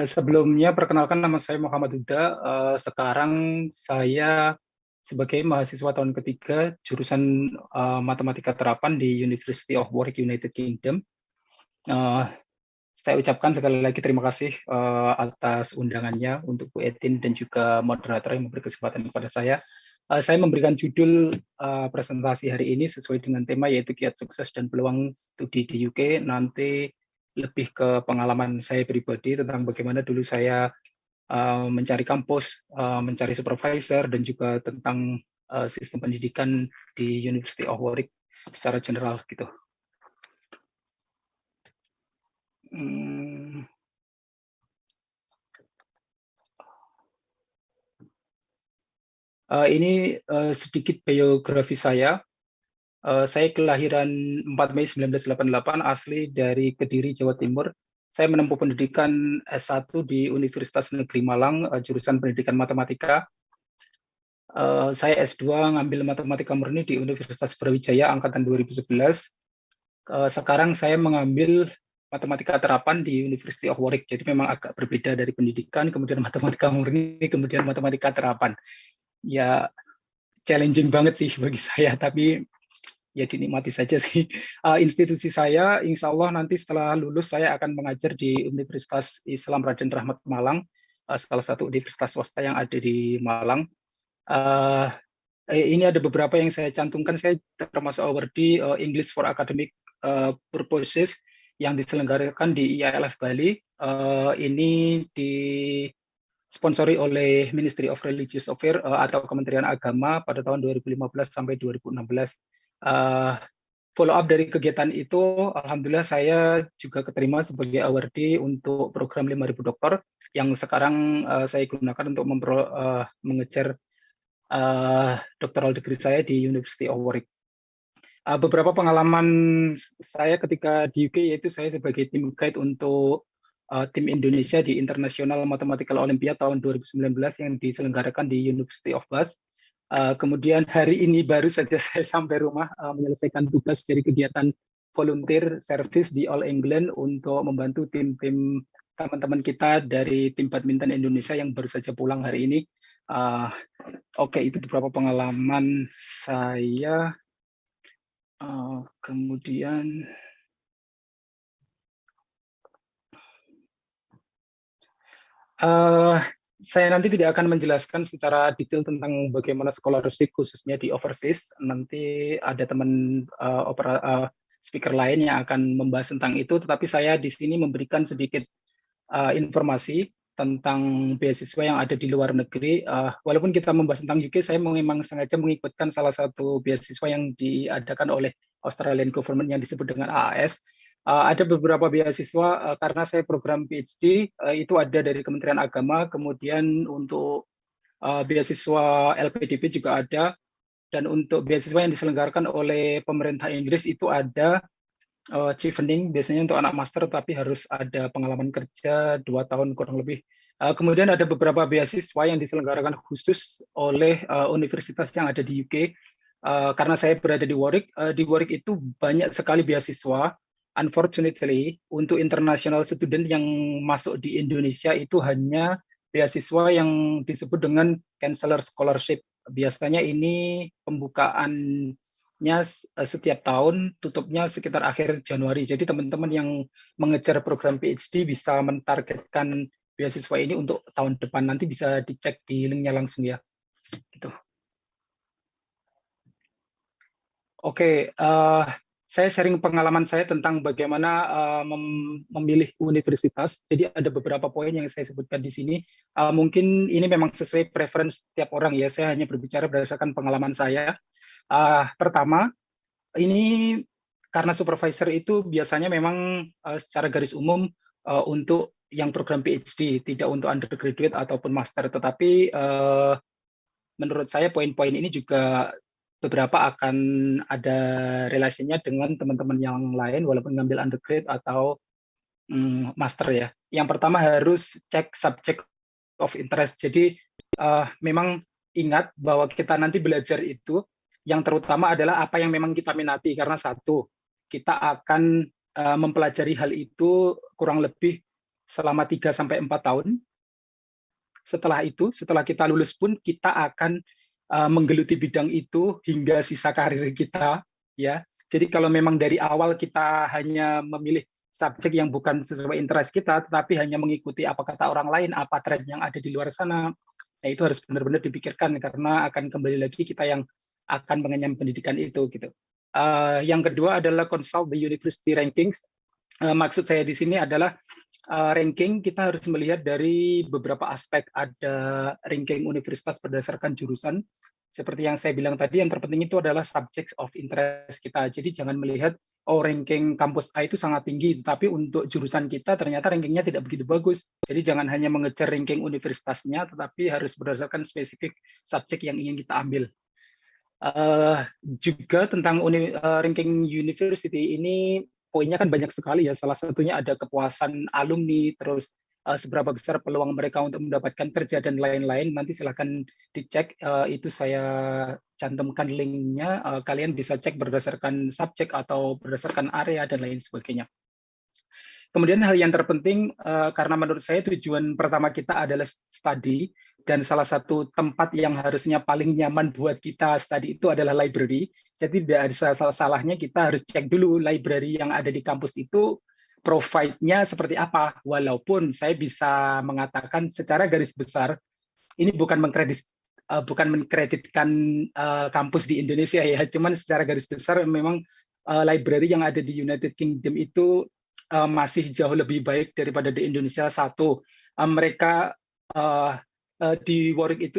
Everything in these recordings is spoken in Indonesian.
Sebelumnya perkenalkan nama saya Muhammad Huda. Sekarang saya sebagai mahasiswa tahun ketiga jurusan Matematika Terapan di University of Warwick, United Kingdom. Eh, saya ucapkan sekali lagi terima kasih atas undangannya untuk Bu Etin dan juga moderator yang memberi kesempatan kepada saya. Saya memberikan judul presentasi hari ini sesuai dengan tema yaitu Kiat Sukses dan Peluang Studi di UK. Nanti lebih ke pengalaman saya pribadi tentang bagaimana dulu saya mencari kampus, mencari supervisor, dan juga tentang sistem pendidikan di University of Warwick secara general gitu. Ini sedikit biografi saya. Saya kelahiran 4 Mei 1988, asli dari Kediri, Jawa Timur. Saya menempuh pendidikan S1 di Universitas Negeri Malang, jurusan Pendidikan Matematika. Saya S2 ngambil Matematika Murni di Universitas Brawijaya angkatan 2011. Sekarang saya mengambil Matematika Terapan di University of Warwick. Jadi memang agak berbeda dari pendidikan, kemudian Matematika Murni, kemudian Matematika Terapan. Ya, challenging banget sih bagi saya, tapi ya dinikmati saja sih. Institusi saya, insya Allah nanti setelah lulus saya akan mengajar di Universitas Islam Raden Rahmat Malang, salah satu universitas swasta yang ada di Malang. Ini ada beberapa yang saya cantumkan. Saya termasuk awardee English for Academic Purposes yang diselenggarakan di IALF Bali. Ini disponsori oleh Ministry of Religious Affairs atau Kementerian Agama pada tahun 2015 sampai 2016. Follow up dari kegiatan itu, alhamdulillah saya juga keterima sebagai awardee untuk program 5.000 dokter yang sekarang saya gunakan untuk mengejar doctoral degree saya di University of Warwick. Beberapa pengalaman saya ketika di UK yaitu saya sebagai tim guide untuk tim Indonesia di International Mathematical Olympiad tahun 2019 yang diselenggarakan di University of Bath. Kemudian hari ini baru saja saya sampai rumah menyelesaikan tugas dari kegiatan volunteer service di All England untuk membantu tim-tim teman-teman kita dari tim badminton Indonesia yang baru saja pulang hari ini. Oke, itu beberapa pengalaman saya. Kemudian saya nanti tidak akan menjelaskan secara detail tentang bagaimana scholarship khususnya di overseas. Nanti ada teman speaker lain yang akan membahas tentang itu. Tetapi saya di sini memberikan sedikit informasi tentang beasiswa yang ada di luar negeri. Walaupun kita membahas tentang UK, saya memang sengaja mengikutkan salah satu beasiswa yang diadakan oleh Australian Government yang disebut dengan AAS. Ada beberapa beasiswa karena saya program PhD itu ada dari Kementerian Agama, kemudian untuk beasiswa LPDP juga ada, dan untuk beasiswa yang diselenggarakan oleh pemerintah Inggris itu ada chevening, biasanya untuk anak master tapi harus ada pengalaman kerja 2 tahun kurang lebih. Kemudian ada beberapa beasiswa yang diselenggarakan khusus oleh universitas yang ada di UK. Karena saya berada di Warwick itu banyak sekali beasiswa. Unfortunately, untuk international student yang masuk di Indonesia itu hanya beasiswa yang disebut dengan counselor scholarship. Biasanya ini pembukaannya setiap tahun, tutupnya sekitar akhir Januari. Jadi teman-teman yang mengejar program PhD bisa mentargetkan beasiswa ini untuk tahun depan. Nanti bisa dicek di linknya langsung ya. Gitu. Oke, saya sharing pengalaman saya tentang bagaimana memilih universitas. Jadi ada beberapa poin yang saya sebutkan di sini. Mungkin ini memang sesuai preference setiap orang ya. Saya hanya berbicara berdasarkan pengalaman saya. Pertama, ini karena supervisor itu biasanya memang secara garis umum untuk yang program PhD, tidak untuk undergraduate ataupun master. Tetapi menurut saya poin-poin ini juga beberapa akan ada relasinya dengan teman-teman yang lain walaupun ngambil undergrad atau master ya. Yang pertama harus cek subject of interest. Jadi memang ingat bahwa kita nanti belajar itu yang terutama adalah apa yang memang kita minati, karena satu, kita akan mempelajari hal itu kurang lebih selama 3 sampai 4 tahun. Setelah itu, setelah kita lulus pun kita akan menggeluti bidang itu hingga sisa karir kita, ya. Jadi kalau memang dari awal kita hanya memilih subjek yang bukan sesuai interest kita, tetapi hanya mengikuti apa kata orang lain, apa tren yang ada di luar sana, nah itu harus benar-benar dipikirkan karena akan kembali lagi kita yang akan mengenyam pendidikan itu, gitu. Yang kedua adalah consult the university rankings. Maksud saya di sini adalah ranking kita harus melihat dari beberapa aspek. Ada ranking universitas berdasarkan jurusan. Seperti yang saya bilang tadi, yang terpenting itu adalah subject of interest kita. Jadi jangan melihat, oh ranking kampus A itu sangat tinggi, tapi untuk jurusan kita ternyata rankingnya tidak begitu bagus. Jadi jangan hanya mengejar ranking universitasnya, tetapi harus berdasarkan spesifik subjek yang ingin kita ambil. Juga tentang ranking university ini, poinnya kan banyak sekali ya. Salah satunya ada kepuasan alumni, terus seberapa besar peluang mereka untuk mendapatkan kerja dan lain-lain. Nanti silahkan dicek, itu saya cantumkan linknya. Kalian bisa cek berdasarkan subjek atau berdasarkan area dan lain sebagainya. Kemudian hal yang terpenting, karena menurut saya tujuan pertama kita adalah study, dan salah satu tempat yang harusnya paling nyaman buat kita study itu adalah library. Jadi tidak ada salahnya kita harus cek dulu library yang ada di kampus itu provide-nya seperti apa. Walaupun saya bisa mengatakan secara garis besar, ini bukan mengkreditkan kampus di Indonesia ya, cuman secara garis besar memang library yang ada di United Kingdom itu masih jauh lebih baik daripada di Indonesia. Satu, mereka di Warwick itu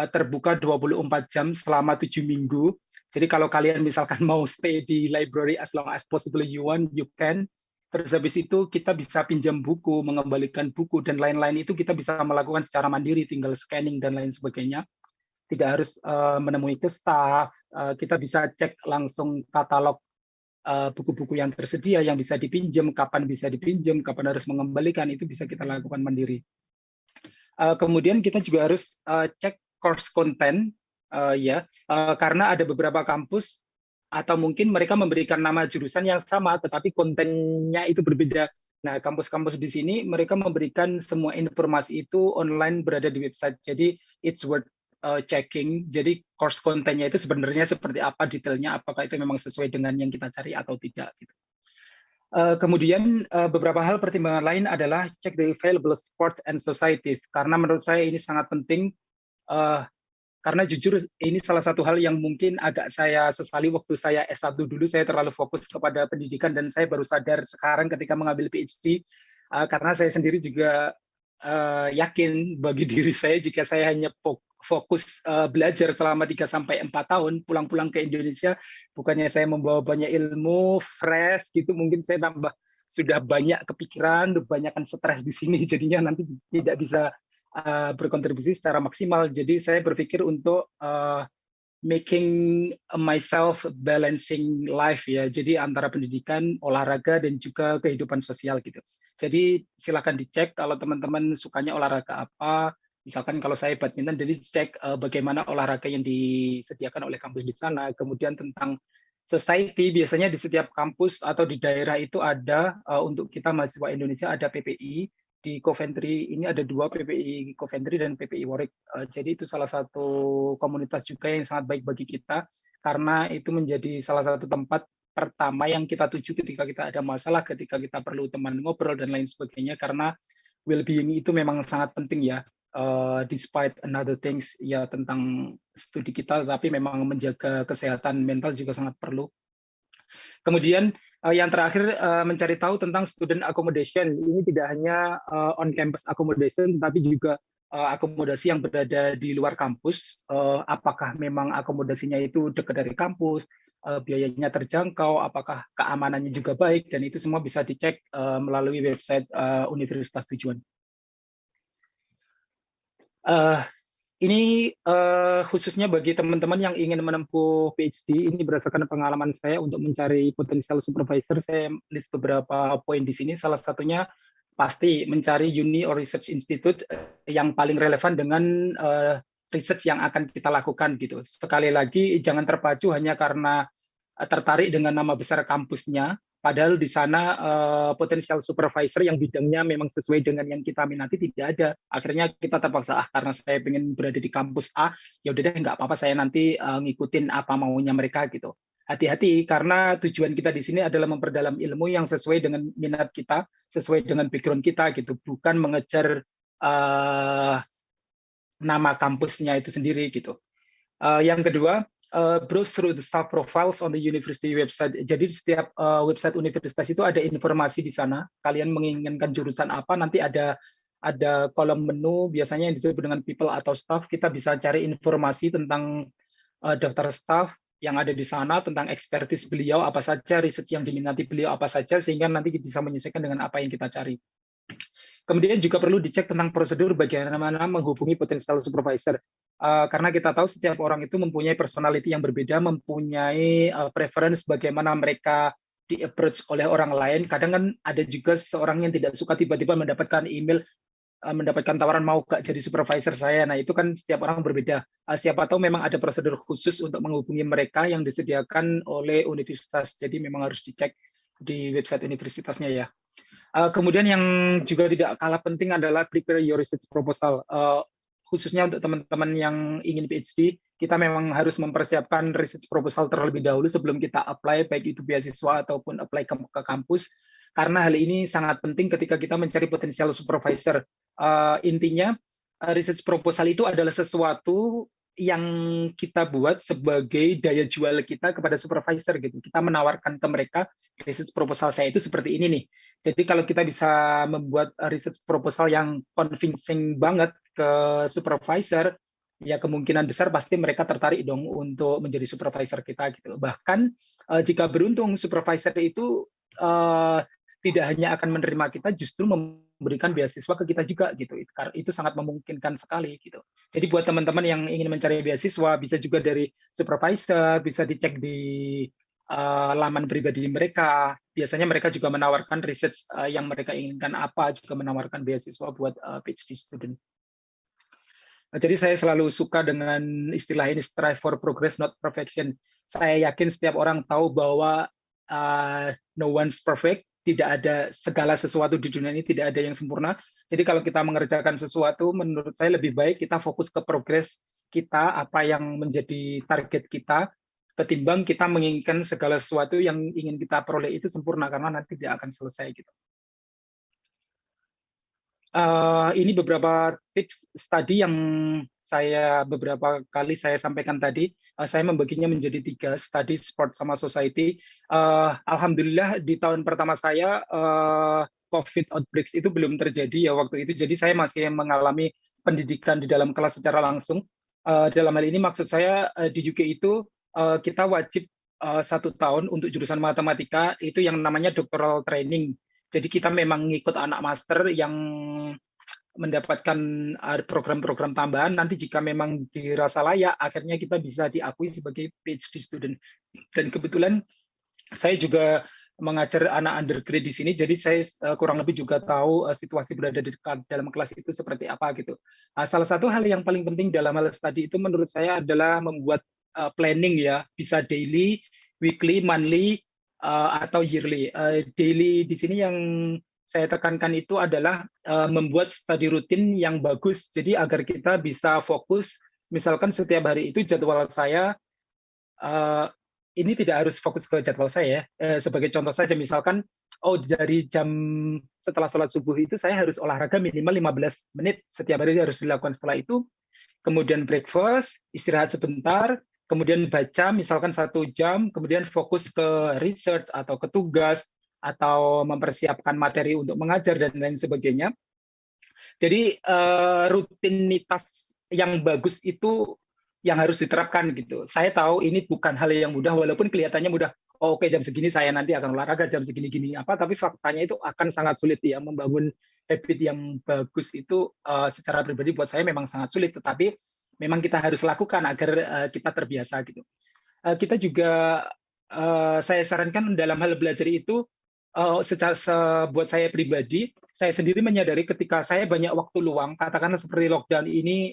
terbuka 24 jam selama 7 minggu. Jadi kalau kalian misalkan mau stay di library as long as possible you want, you can. Terus habis itu kita bisa pinjam buku, mengembalikan buku, dan lain-lain itu kita bisa melakukan secara mandiri, tinggal scanning dan lain sebagainya. Tidak harus menemui ke staff, kita bisa cek langsung katalog buku-buku yang tersedia, yang bisa dipinjam, kapan bisa dipinjam, kapan harus mengembalikan, itu bisa kita lakukan mandiri. Kemudian kita juga harus cek course content, ya, karena ada beberapa kampus atau mungkin mereka memberikan nama jurusan yang sama, tetapi kontennya itu berbeda. Nah, kampus-kampus di sini mereka memberikan semua informasi itu online berada di website. Jadi it's worth checking. Jadi course kontennya itu sebenarnya seperti apa detailnya, apakah itu memang sesuai dengan yang kita cari atau tidak, gitu. Kemudian beberapa hal pertimbangan lain adalah check the available sports and societies, karena menurut saya ini sangat penting, karena jujur ini salah satu hal yang mungkin agak saya sesali waktu saya S1 dulu. Saya terlalu fokus kepada pendidikan dan saya baru sadar sekarang ketika mengambil PhD, karena saya sendiri juga yakin bagi diri saya jika saya hanya fokus belajar selama 3-4 tahun, pulang-pulang ke Indonesia, bukannya saya membawa banyak ilmu, fresh gitu, mungkin saya sudah banyak kepikiran, kebanyakan stres di sini, jadinya nanti tidak bisa berkontribusi secara maksimal. Jadi saya berpikir untuk making myself balancing life ya. Jadi antara pendidikan, olahraga, dan juga kehidupan sosial gitu. Jadi silakan dicek kalau teman-teman sukanya olahraga apa. Misalkan kalau saya badminton, jadi cek bagaimana olahraga yang disediakan oleh kampus di sana. Kemudian tentang society, biasanya di setiap kampus atau di daerah itu ada, untuk kita mahasiswa Indonesia ada PPI. Di Coventry ini ada 2, PPI Coventry dan PPI Warwick. Jadi itu salah satu komunitas juga yang sangat baik bagi kita, karena itu menjadi salah satu tempat pertama yang kita tuju ketika kita ada masalah, ketika kita perlu teman ngobrol dan lain sebagainya, karena well-being itu memang sangat penting ya. Despite another things ya tentang studi kita, tapi memang menjaga kesehatan mental juga sangat perlu. Kemudian yang terakhir, mencari tahu tentang student accommodation. Ini tidak hanya on-campus accommodation, tapi juga akomodasi yang berada di luar kampus. Apakah memang akomodasinya itu dekat dari kampus, biayanya terjangkau, apakah keamanannya juga baik, dan itu semua bisa dicek melalui website universitas tujuan. Ini khususnya bagi teman-teman yang ingin menempuh PhD, ini berdasarkan pengalaman saya untuk mencari potensial supervisor. Saya list beberapa poin di sini. Salah satunya pasti mencari uni or research institute yang paling relevan dengan research yang akan kita lakukan gitu. Sekali lagi, jangan terpacu hanya karena tertarik dengan nama besar kampusnya, Padahal di sana potensial supervisor yang bidangnya memang sesuai dengan yang kita minati tidak ada. Akhirnya kita terpaksa, karena saya ingin berada di kampus A, ya udah deh nggak apa-apa, saya nanti ngikutin apa maunya mereka gitu. Hati-hati karena tujuan kita di sini adalah memperdalam ilmu yang sesuai dengan minat kita, sesuai dengan background kita gitu, bukan mengejar nama kampusnya itu sendiri gitu. Yang kedua, browse through the staff profiles on the university website. Jadi di setiap website universitas itu ada informasi di sana. Kalian menginginkan jurusan apa, nanti ada kolom menu biasanya yang disebut dengan people atau staff. Kita bisa cari informasi tentang daftar staff yang ada di sana, tentang expertise beliau apa saja, research yang diminati beliau apa saja, sehingga nanti bisa menyesuaikan dengan apa yang kita cari. Kemudian juga perlu dicek tentang prosedur bagaimana menghubungi potensial supervisor. Karena kita tahu setiap orang itu mempunyai personality yang berbeda, mempunyai preference bagaimana mereka di-approach oleh orang lain. Kadang kan ada juga seseorang yang tidak suka tiba-tiba mendapatkan email, mendapatkan tawaran mau gak jadi supervisor saya. Nah, itu kan setiap orang berbeda. Siapa tahu memang ada prosedur khusus untuk menghubungi mereka yang disediakan oleh universitas. Jadi memang harus dicek di website universitasnya ya. Kemudian yang juga tidak kalah penting adalah prepare your research proposal. Khususnya untuk teman-teman yang ingin PhD, kita memang harus mempersiapkan research proposal terlebih dahulu sebelum kita apply, baik itu beasiswa ataupun apply ke kampus. Karena hal ini sangat penting ketika kita mencari potensial supervisor. Intinya, research proposal itu adalah sesuatu yang kita buat sebagai daya jual kita kepada supervisor gitu. Kita menawarkan ke mereka research proposal saya itu seperti ini nih. Jadi kalau kita bisa membuat research proposal yang convincing banget ke supervisor, ya kemungkinan besar pasti mereka tertarik dong untuk menjadi supervisor kita gitu. Bahkan jika beruntung supervisor itu tidak hanya akan menerima kita, justru memberikan beasiswa ke kita juga gitu. Itu sangat memungkinkan sekali gitu. Jadi buat teman-teman yang ingin mencari beasiswa, bisa juga dari supervisor, bisa dicek di laman pribadi mereka. Biasanya mereka juga menawarkan research yang mereka inginkan apa, juga menawarkan beasiswa buat PhD student. Jadi saya selalu suka dengan istilah ini, strive for progress, not perfection. Saya yakin setiap orang tahu bahwa no one's perfect, tidak ada segala sesuatu di dunia ini tidak ada yang sempurna. Jadi kalau kita mengerjakan sesuatu, menurut saya lebih baik kita fokus ke progres kita, apa yang menjadi target kita, ketimbang kita menginginkan segala sesuatu yang ingin kita peroleh itu sempurna, karena nanti tidak akan selesai gitu. Ini beberapa tips tadi yang beberapa kali saya sampaikan tadi. Saya membaginya menjadi 3, study, sport, sama society. Alhamdulillah di tahun pertama saya COVID outbreaks itu belum terjadi ya waktu itu. Jadi saya masih mengalami pendidikan di dalam kelas secara langsung. Dalam hal ini maksud saya di UK itu kita wajib 1 tahun untuk jurusan matematika itu yang namanya doctoral training. Jadi kita memang ngikut anak master yang mendapatkan program-program tambahan. Nanti jika memang dirasa layak, akhirnya kita bisa diakui sebagai PhD student. Dan kebetulan saya juga mengajar anak undergrad di sini, jadi saya kurang lebih juga tahu situasi berada di dalam kelas itu seperti apa gitu. Salah satu hal yang paling penting dalam hal studi itu menurut saya adalah membuat planning ya, bisa daily, weekly, monthly, atau yearly. Daily di sini yang saya tekankan itu adalah membuat studi rutin yang bagus. Jadi agar kita bisa fokus, misalkan setiap hari itu jadwal saya, ini tidak harus fokus ke jadwal saya ya. Sebagai contoh saja, misalkan, dari jam setelah sholat subuh itu saya harus olahraga minimal 15 menit setiap hari harus dilakukan. Setelah itu, kemudian breakfast, istirahat sebentar, kemudian baca misalkan 1 jam, kemudian fokus ke research atau ke tugas, atau mempersiapkan materi untuk mengajar dan lain sebagainya. Jadi rutinitas yang bagus itu yang harus diterapkan gitu. Saya tahu ini bukan hal yang mudah, walaupun kelihatannya mudah. Oke, jam segini saya nanti akan olahraga, jam segini-gini apa, tapi faktanya itu akan sangat sulit ya. Membangun habit yang bagus itu secara pribadi buat saya memang sangat sulit, tetapi memang kita harus lakukan agar kita terbiasa gitu. Kita juga saya sarankan dalam hal belajar itu, buat saya pribadi, saya sendiri menyadari ketika saya banyak waktu luang, katakanlah seperti lockdown ini,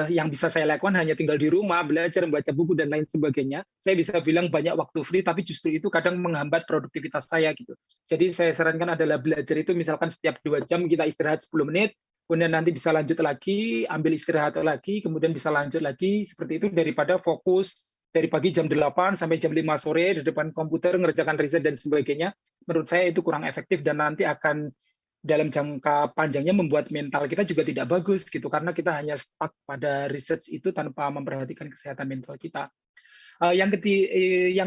yang bisa saya lakukan hanya tinggal di rumah, belajar, membaca buku, dan lain sebagainya. Saya bisa bilang banyak waktu free, tapi justru itu kadang menghambat produktivitas saya gitu. Jadi saya sarankan adalah belajar itu misalkan setiap 2 jam kita istirahat 10 menit, kemudian nanti bisa lanjut lagi, ambil istirahat lagi, kemudian bisa lanjut lagi, seperti itu daripada fokus dari pagi jam 8 sampai jam 5 sore di depan komputer ngerjakan riset dan sebagainya. Menurut saya itu kurang efektif dan nanti akan dalam jangka panjangnya membuat mental kita juga tidak bagus gitu karena kita hanya stuck pada research itu tanpa memperhatikan kesehatan mental kita. Yang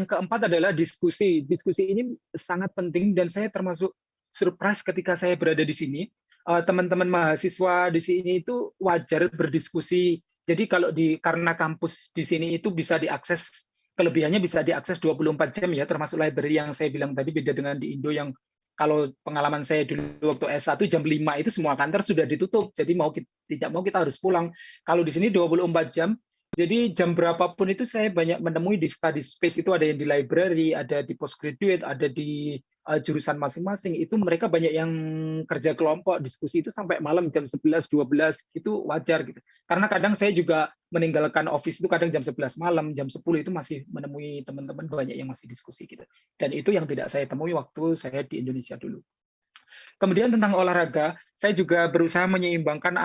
keempat adalah diskusi. Diskusi ini sangat penting dan saya termasuk surprise ketika saya berada di sini. Teman-teman mahasiswa di sini itu wajar berdiskusi. Jadi kalau karena kampus di sini itu bisa diakses, kelebihannya bisa diakses 24 jam ya, termasuk library yang saya bilang tadi, beda dengan di Indo yang kalau pengalaman saya dulu waktu S1 jam 5 itu semua kantor sudah ditutup. Jadi tidak mau kita harus pulang. Kalau di sini 24 jam, jadi jam berapapun itu saya banyak menemui di study space itu, ada yang di library, ada di postgraduate, ada di jurusan masing-masing. Itu mereka banyak yang kerja kelompok, diskusi itu sampai malam jam 11, 12, itu wajar gitu. Karena kadang saya juga meninggalkan office itu kadang jam 11 malam, jam 10 itu masih menemui teman-teman banyak yang masih diskusi gitu. Dan itu yang tidak saya temui waktu saya di Indonesia dulu. Kemudian tentang olahraga, saya juga berusaha menyeimbangkan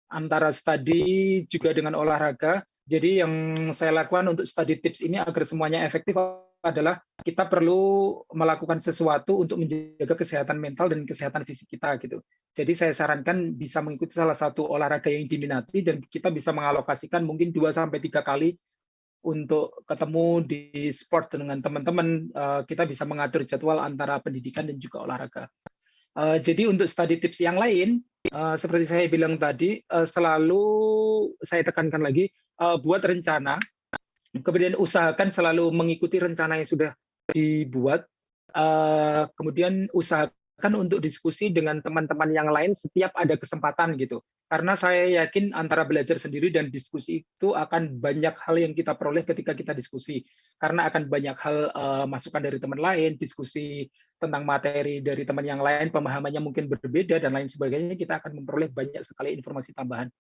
antara studi juga dengan olahraga. Jadi yang saya lakukan untuk study tips ini agar semuanya efektif adalah kita perlu melakukan sesuatu untuk menjaga kesehatan mental dan kesehatan fisik kita gitu. Jadi saya sarankan bisa mengikuti salah satu olahraga yang diminati dan kita bisa mengalokasikan mungkin 2 sampai 3 kali untuk ketemu di sport dengan teman-teman. Kita bisa mengatur jadwal antara pendidikan dan juga olahraga. Jadi untuk study tips yang lain, seperti saya bilang tadi, selalu saya tekankan lagi, buat rencana, kemudian usahakan selalu mengikuti rencana yang sudah dibuat, kemudian usahakan untuk diskusi dengan teman-teman yang lain setiap ada kesempatan gitu. Karena saya yakin antara belajar sendiri dan diskusi itu akan banyak hal yang kita peroleh ketika kita diskusi. Karena akan banyak hal masukan dari teman lain, diskusi tentang materi dari teman yang lain, pemahamannya mungkin berbeda dan lain sebagainya, kita akan memperoleh banyak sekali informasi tambahan.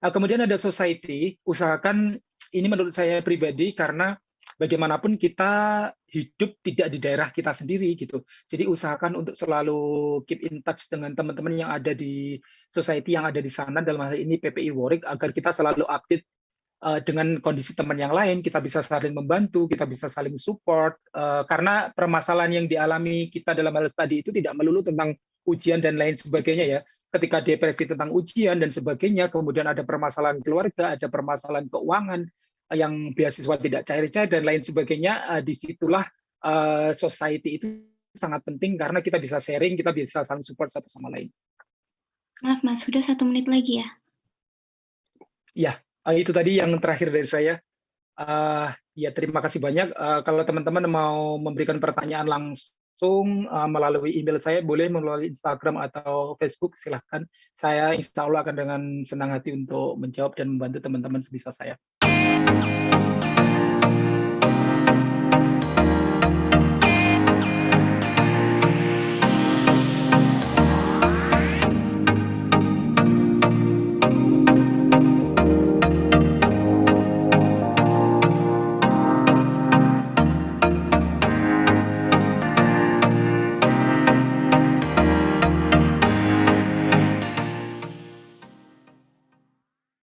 Kemudian ada society, usahakan ini menurut saya pribadi karena bagaimanapun kita hidup tidak di daerah kita sendiri gitu. Jadi usahakan untuk selalu keep in touch dengan teman-teman yang ada di society yang ada di sana, dalam hal ini PPI Warwick, agar kita selalu update dengan kondisi teman yang lain, kita bisa saling membantu, kita bisa saling support, karena permasalahan yang dialami kita dalam hal studi itu tidak melulu tentang ujian dan lain sebagainya ya. Ketika depresi tentang ujian dan sebagainya, kemudian ada permasalahan keluarga, ada permasalahan keuangan, yang beasiswa tidak cair-cair dan lain sebagainya, disitulah society itu sangat penting karena kita bisa sharing, kita bisa saling support satu sama lain. Maaf Mas, sudah 1 menit lagi ya? Ya, itu tadi yang terakhir dari saya. Ya, terima kasih banyak. Kalau teman-teman mau memberikan pertanyaan langsung melalui email saya, boleh melalui Instagram atau Facebook, silahkan. Saya insya Allah akan dengan senang hati untuk menjawab dan membantu teman-teman sebisa saya.